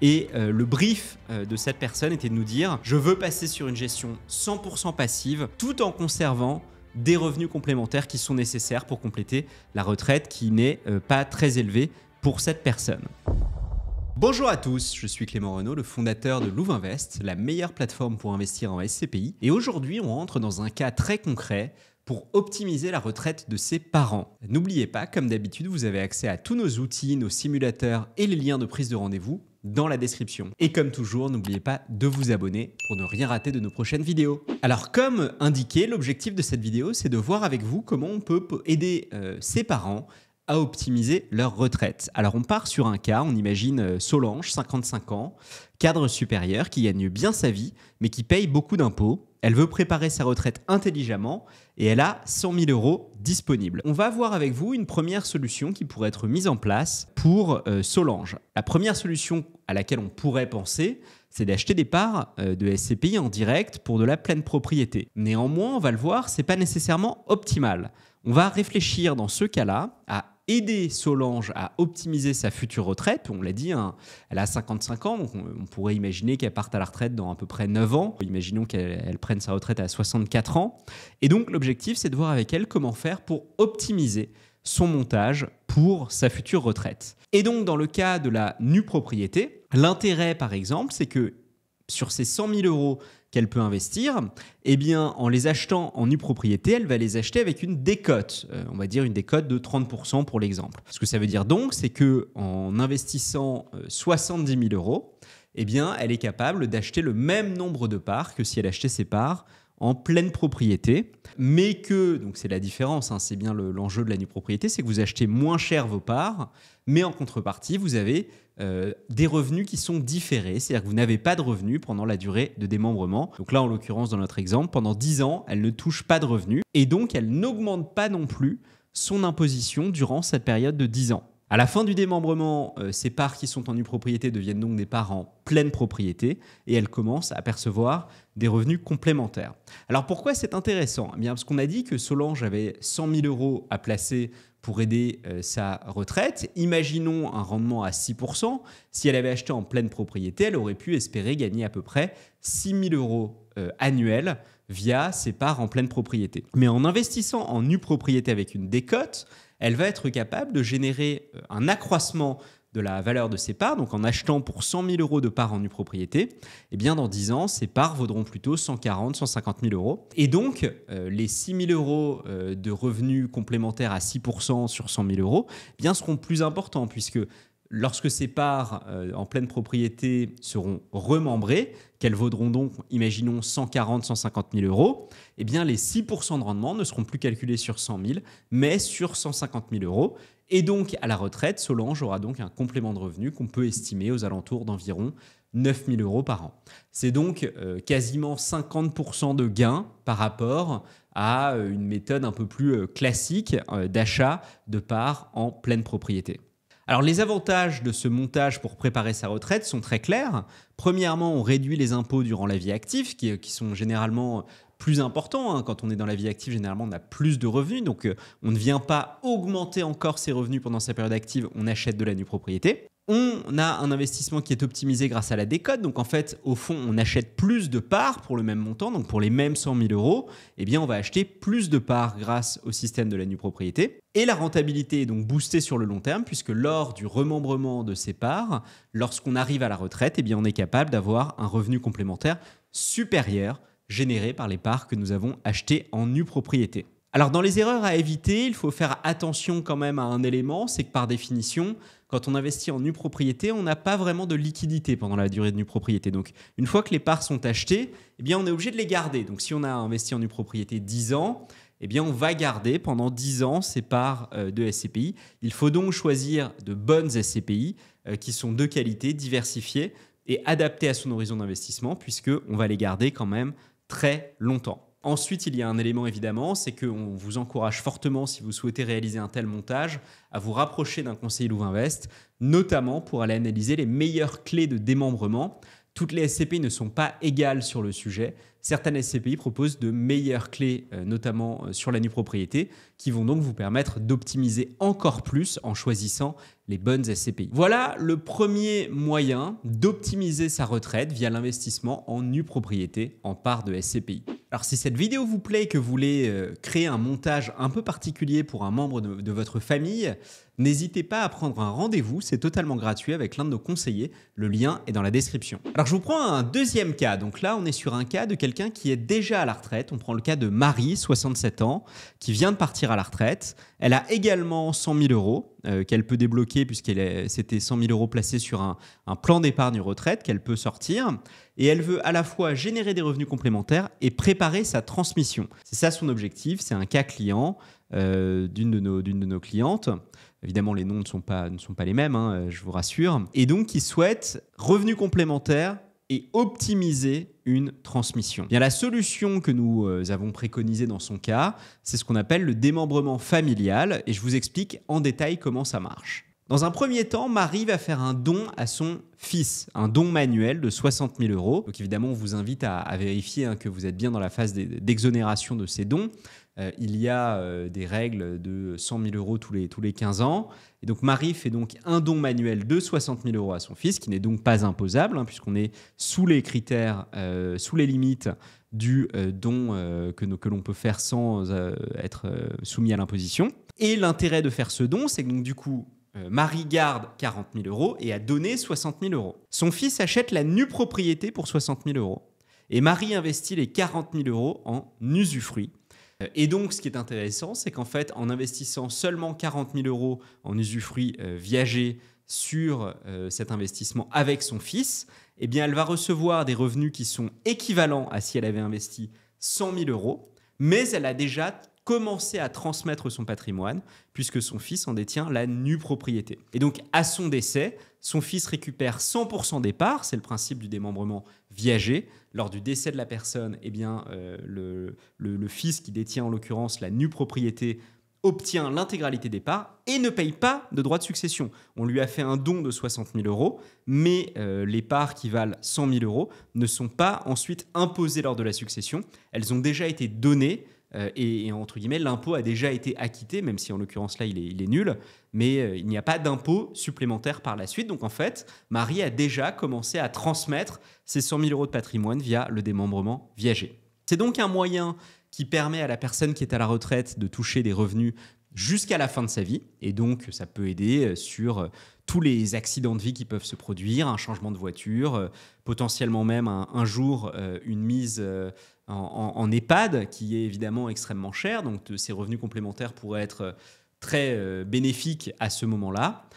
Et le brief de cette personne était de nous dire « Je veux passer sur une gestion 100% passive tout en conservant des revenus complémentaires qui sont nécessaires pour compléter la retraite qui n'est pas très élevée pour cette personne. » Bonjour à tous, je suis Clément Renaud, le fondateur de Louvainvest, la meilleure plateforme pour investir en SCPI. Et aujourd'hui, on rentre dans un cas très concret pour optimiser la retraite de ses parents. N'oubliez pas, comme d'habitude, vous avez accès à tous nos outils, nos simulateurs et les liens de prise de rendez-vous dans la description. Et comme toujours, n'oubliez pas de vous abonner pour ne rien rater de nos prochaines vidéos. Alors comme indiqué, l'objectif de cette vidéo, c'est de voir avec vous comment on peut aider ses parents à optimiser leur retraite. Alors on part sur un cas, on imagine Solange, 55 ans, cadre supérieur, qui gagne bien sa vie, mais qui paye beaucoup d'impôts. Elle veut préparer sa retraite intelligemment et elle a 100 000 € disponibles. On va voir avec vous une première solution qui pourrait être mise en place pour Solange. La première solution à laquelle on pourrait penser, c'est d'acheter des parts de SCPI en direct pour de la pleine propriété. Néanmoins, on va le voir, ce n'est pas nécessairement optimal. On va réfléchir dans ce cas-là à aider Solange à optimiser sa future retraite. On l'a dit, hein, elle a 55 ans, donc on pourrait imaginer qu'elle parte à la retraite dans à peu près 9 ans. Imaginons qu'elle prenne sa retraite à 64 ans. Et donc l'objectif, c'est de voir avec elle comment faire pour optimiser son montage pour sa future retraite. Et donc dans le cas de la nue propriété, l'intérêt par exemple, c'est que sur ces 100 000 € qu'elle peut investir, eh bien, en les achetant en nue propriété, elle va les acheter avec une décote. On va dire une décote de 30% pour l'exemple. Ce que ça veut dire donc, c'est qu'en investissant 70 000 €, eh bien, elle est capable d'acheter le même nombre de parts que si elle achetait ses parts en pleine propriété, mais que, donc c'est la différence, hein, c'est bien l'enjeu de la nue propriété, c'est que vous achetez moins cher vos parts, mais en contrepartie, vous avez des revenus qui sont différés, c'est-à-dire que vous n'avez pas de revenus pendant la durée de démembrement. Donc là, en l'occurrence, dans notre exemple, pendant 10 ans, elle ne touche pas de revenus et donc elle n'augmente pas non plus son imposition durant cette période de 10 ans. À la fin du démembrement, ces parts qui sont en nue propriété deviennent donc des parts en pleine propriété et elle commence à percevoir des revenus complémentaires. Alors pourquoi c'est intéressant ? Eh bien parce qu'on a dit que Solange avait 100 000 € à placer pour aider sa retraite. Imaginons un rendement à 6%. Si elle avait acheté en pleine propriété, elle aurait pu espérer gagner à peu près 6 000 € annuels via ses parts en pleine propriété. Mais en investissant en nue propriété avec une décote, elle va être capable de générer un accroissement de la valeur de ses parts. Donc en achetant pour 100 000 € de parts en nue propriété, eh bien dans 10 ans, ces parts vaudront plutôt 140 000, 150 000 €. Et donc, les 6 000 € de revenus complémentaires à 6% sur 100 000 € eh bien, seront plus importants puisque lorsque ces parts en pleine propriété seront remembrées, qu'elles vaudront donc, imaginons, 140 000, 150 000 €, eh bien les 6% de rendement ne seront plus calculés sur 100 000, mais sur 150 000 €. Et donc, à la retraite, Solange aura donc un complément de revenu qu'on peut estimer aux alentours d'environ 9 000 € par an. C'est donc quasiment 50% de gain par rapport à une méthode un peu plus classique d'achat de parts en pleine propriété. Alors les avantages de ce montage pour préparer sa retraite sont très clairs. Premièrement, on réduit les impôts durant la vie active qui sont généralement plus importants. Quand on est dans la vie active, généralement, on a plus de revenus. Donc, on ne vient pas augmenter encore ses revenus pendant sa période active. On achète de la nue propriété. On a un investissement qui est optimisé grâce à la décote. Donc, en fait, au fond, on achète plus de parts pour le même montant. Donc, pour les mêmes 100 000 €, eh bien, on va acheter plus de parts grâce au système de la nue propriété. Et la rentabilité est donc boostée sur le long terme puisque lors du remembrement de ces parts, lorsqu'on arrive à la retraite, eh bien, on est capable d'avoir un revenu complémentaire supérieur généré par les parts que nous avons achetées en nue propriété. Alors dans les erreurs à éviter, il faut faire attention quand même à un élément, c'est que par définition, quand on investit en nue propriété, on n'a pas vraiment de liquidité pendant la durée de nue propriété. Donc une fois que les parts sont achetées, eh bien, on est obligé de les garder. Donc si on a investi en nue propriété 10 ans, eh bien, on va garder pendant 10 ans ces parts de SCPI. Il faut donc choisir de bonnes SCPI qui sont de qualité, diversifiées et adaptées à son horizon d'investissement puisqu'on va les garder quand même très longtemps. Ensuite, il y a un élément évidemment, c'est qu'on vous encourage fortement, si vous souhaitez réaliser un tel montage, à vous rapprocher d'un conseiller Louvainvest, notamment pour aller analyser les meilleures clés de démembrement, Toutes les SCPI ne sont pas égales sur le sujet. Certaines SCPI proposent de meilleures clés, notamment sur la nue propriété, qui vont donc vous permettre d'optimiser encore plus en choisissant les bonnes SCPI. Voilà le premier moyen d'optimiser sa retraite via l'investissement en nue propriété en part de SCPI. Alors si cette vidéo vous plaît et que vous voulez créer un montage un peu particulier pour un membre de votre famille, n'hésitez pas à prendre un rendez-vous, c'est totalement gratuit avec l'un de nos conseillers. Le lien est dans la description. Alors je vous prends un deuxième cas. Donc là, on est sur un cas de quelqu'un qui est déjà à la retraite. On prend le cas de Marie, 67 ans, qui vient de partir à la retraite. Elle a également 100 000 euros qu'elle peut débloquer c'était 100 000 euros placés sur un plan d'épargne retraite qu'elle peut sortir. Et elle veut à la fois générer des revenus complémentaires et préparer sa transmission. C'est ça son objectif. C'est un cas client d'une de nos clientes. Évidemment, les noms ne sont pas les mêmes, hein, je vous rassure. Et donc, qui souhaite revenus complémentaires et optimiser une transmission. Bien, la solution que nous avons préconisée dans son cas, c'est ce qu'on appelle le démembrement familial. Et je vous explique en détail comment ça marche. Dans un premier temps, Marie va faire un don à son fils, un don manuel de 60 000 euros. Donc évidemment, on vous invite à vérifier que vous êtes bien dans la phase d'exonération de ces dons. Il y a des règles de 100 000 euros tous les 15 ans. Et donc Marie fait donc un don manuel de 60 000 euros à son fils, qui n'est donc pas imposable, puisqu'on est sous les critères, sous les limites du don que l'on peut faire sans être soumis à l'imposition. Et l'intérêt de faire ce don, c'est que donc, du coup, Marie garde 40 000 euros et a donné 60 000 euros. Son fils achète la nue propriété pour 60 000 euros. Et Marie investit les 40 000 euros en usufruit. Et donc, ce qui est intéressant, c'est qu'en fait, en investissant seulement 40 000 euros en usufruit viager sur cet investissement avec son fils, eh bien, elle va recevoir des revenus qui sont équivalents à si elle avait investi 100 000 euros, mais elle a déjà commencer à transmettre son patrimoine puisque son fils en détient la nue propriété. Et donc, à son décès, son fils récupère 100% des parts, c'est le principe du démembrement viager. Lors du décès de la personne, eh bien, le fils qui détient en l'occurrence la nue propriété obtient l'intégralité des parts et ne paye pas de droits de succession. On lui a fait un don de 60 000 euros, mais les parts qui valent 100 000 euros ne sont pas ensuite imposées lors de la succession. Elles ont déjà été données et entre guillemets, l'impôt a déjà été acquitté, même si en l'occurrence là, il est nul, mais il n'y a pas d'impôt supplémentaire par la suite. Donc en fait, Marie a déjà commencé à transmettre ses 100 000 euros de patrimoine via le démembrement viager. C'est donc un moyen qui permet à la personne qui est à la retraite de toucher des revenus jusqu'à la fin de sa vie. Et donc, ça peut aider sur tous les accidents de vie qui peuvent se produire, un changement de voiture, potentiellement même un jour une mise en EHPAD qui est évidemment extrêmement chère. Donc, ces revenus complémentaires pourraient être très bénéfiques à ce moment-là.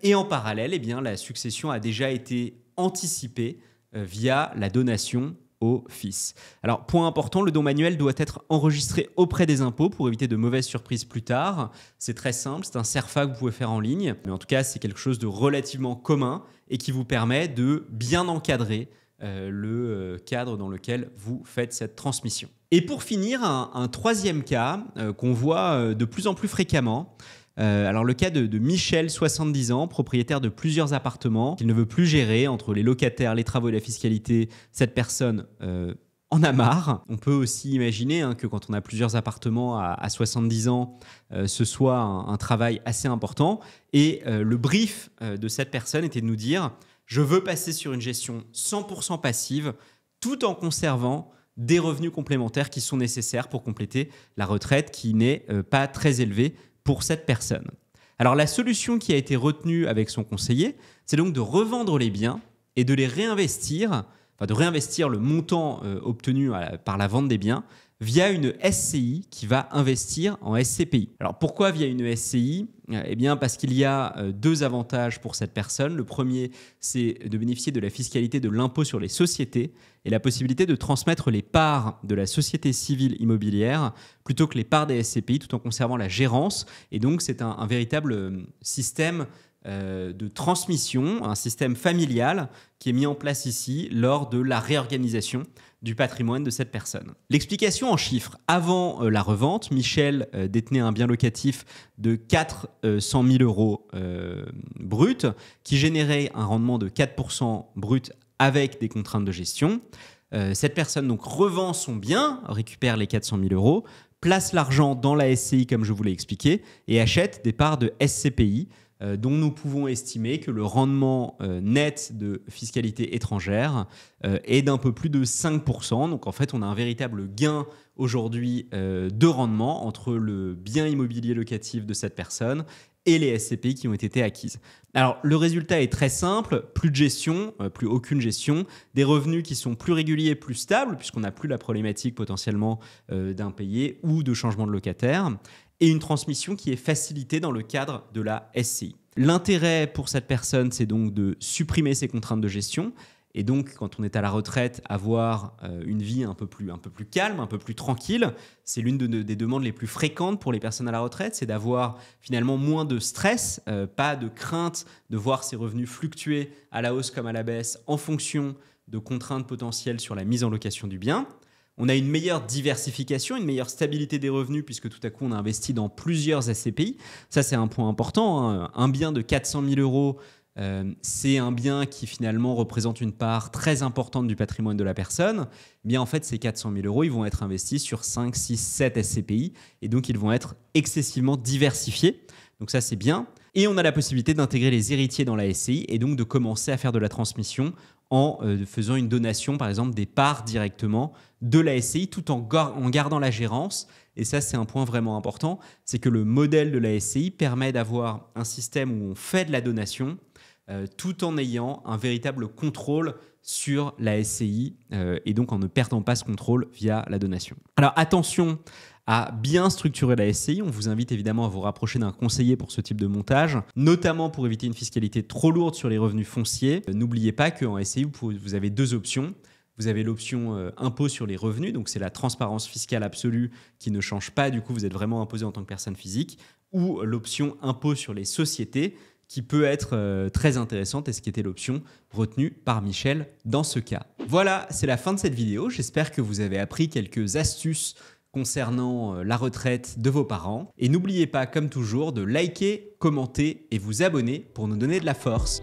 Et en parallèle, eh bien, la succession a déjà été anticipée via la donation au fils. Alors, point important, le don manuel doit être enregistré auprès des impôts pour éviter de mauvaises surprises plus tard. C'est très simple, c'est un CERFA que vous pouvez faire en ligne. Mais en tout cas, c'est quelque chose de relativement commun et qui vous permet de bien encadrer le cadre dans lequel vous faites cette transmission. Et pour finir, un troisième cas qu'on voit de plus en plus fréquemment. Alors le cas de Michel, 70 ans, propriétaire de plusieurs appartements qu'il ne veut plus gérer entre les locataires, les travaux et la fiscalité. Cette personne en a marre. On peut aussi imaginer que quand on a plusieurs appartements à 70 ans, ce soit un travail assez important. Et le brief de cette personne était de nous dire « Je veux passer sur une gestion 100% passive tout en conservant des revenus complémentaires qui sont nécessaires pour compléter la retraite qui n'est pas très élevée pour cette personne. » Alors la solution qui a été retenue avec son conseiller, c'est donc de revendre les biens et de les réinvestir, enfin de réinvestir le montant obtenu par la vente des biens via une SCI qui va investir en SCPI. Alors pourquoi via une SCI ? Eh bien parce qu'il y a deux avantages pour cette personne. Le premier, c'est de bénéficier de la fiscalité de l'impôt sur les sociétés et la possibilité de transmettre les parts de la société civile immobilière plutôt que les parts des SCPI tout en conservant la gérance. Et donc c'est un véritable système de transmission, un système familial qui est mis en place ici lors de la réorganisation du patrimoine de cette personne. L'explication en chiffres. Avant la revente, Michel détenait un bien locatif de 400 000 euros brut qui générait un rendement de 4% brut avec des contraintes de gestion. Cette personne donc revend son bien, récupère les 400 000 euros, place l'argent dans la SCI comme je vous l'ai expliqué et achète des parts de SCPI dont nous pouvons estimer que le rendement net de fiscalité étrangère est d'un peu plus de 5%. Donc en fait, on a un véritable gain aujourd'hui de rendement entre le bien immobilier locatif de cette personne et les SCPI qui ont été acquises. Alors, le résultat est très simple, plus de gestion, plus aucune gestion, des revenus qui sont plus réguliers, plus stables, puisqu'on n'a plus la problématique potentiellement d'impayés ou de changement de locataire, et une transmission qui est facilitée dans le cadre de la SCI. L'intérêt pour cette personne, c'est donc de supprimer ces contraintes de gestion, et donc, quand on est à la retraite, avoir une vie un peu plus calme, un peu plus tranquille. C'est l'une des demandes les plus fréquentes pour les personnes à la retraite, c'est d'avoir finalement moins de stress, pas de crainte de voir ses revenus fluctuer à la hausse comme à la baisse en fonction de contraintes potentielles sur la mise en location du bien. On a une meilleure diversification, une meilleure stabilité des revenus puisque tout à coup on a investi dans plusieurs SCPI. Ça, c'est un point important, hein. Un bien de 400 000 euros, c'est un bien qui finalement représente une part très importante du patrimoine de la personne. Bien en fait, ces 400 000 euros, ils vont être investis sur 5, 6, 7 SCPI et donc ils vont être excessivement diversifiés. Donc ça, c'est bien. Et on a la possibilité d'intégrer les héritiers dans la SCI et donc de commencer à faire de la transmission en faisant une donation, par exemple, des parts directement de la SCI tout en gardant la gérance. Et ça, c'est un point vraiment important, c'est que le modèle de la SCI permet d'avoir un système où on fait de la donation tout en ayant un véritable contrôle sur la SCI et donc en ne perdant pas ce contrôle via la donation. Alors attention à bien structurer la SCI. On vous invite évidemment à vous rapprocher d'un conseiller pour ce type de montage, notamment pour éviter une fiscalité trop lourde sur les revenus fonciers. N'oubliez pas qu'en SCI, vous avez deux options. Vous avez l'option impôt sur les revenus, donc c'est la transparence fiscale absolue qui ne change pas, du coup vous êtes vraiment imposé en tant que personne physique, ou l'option impôt sur les sociétés qui peut être très intéressante et ce qui était l'option retenue par Michel dans ce cas. Voilà, c'est la fin de cette vidéo. J'espère que vous avez appris quelques astuces concernant la retraite de vos parents. Et n'oubliez pas, comme toujours, de liker, commenter et vous abonner pour nous donner de la force.